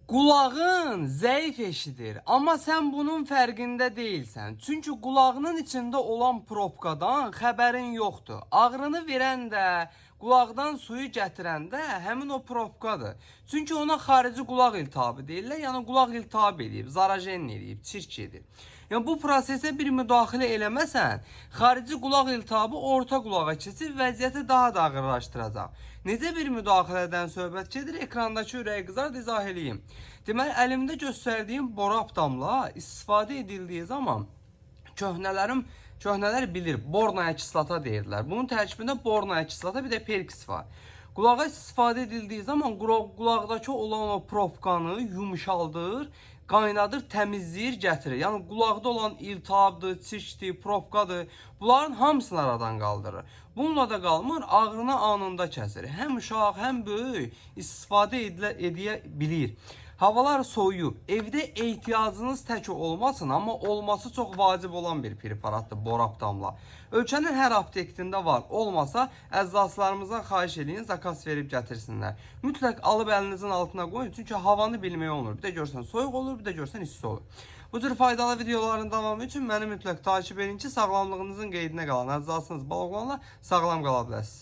Qulağın zəif eşidir, amma sən bunun fərqində deyilsən. Çünki qulağının içində olan probkadan xəbərin yoxdur. Ağrını verən də, qulaqdan suyu gətirən də həmin o probkadır. Çünki ona xarici qulaq iltihabı deyirlər, yəni qulaq iltihab edib, zarajen edib, çirk edib. Yəni bu prosesə bir müdaxilə eləməsən, xarici qulaq iltihabı orta qulağa keçib vəziyyəti daha da ağırlaşdıracaq. Necə bir müdaxilədən söhbət gedir? Ekrandakı ürək qızar izah eləyim. Deməli, əlimdə göstərdiyim borap damla istifadə edildiyi zaman köhnələr bilir, bornaya kislata deyirlər. Bunun tərkibində bornaya kislata bir də perks var. Qulağa istifadə edildiği zaman qulaqdakı olan o probkanı yumuşaldır, qaynadır, təmizləyir, gətirir. Yəni qulaqda olan iltihabdır, çirkdir, probkadır. Bunların hamısını aradan qaldırır. Bununla da qalmır, ağrını anında kəsir. Həm uşaq, həm böyük istifadə edə bilir. Havalar soyuyub. Evdə ehtiyacınız tək olmasın, amma olması çox vacib olan bir preparatdır borap damla. Ölkənin hər aptekində var. Olmasa əczaçılarımızdan xahiş edin, zakas verib gətirsinlər. Mütləq alıb əlinizin altına qoyun, çünki havanı bilmək olur. Bir də görsən soyuq olur, bir də görsən isti olur. Bu tür faydalı videoların davamı üçün məni mütləq takip edin ki, sağlamlığınızın qeydinə qalan əczacınız bal oğlanla sağlam qala biləsiniz.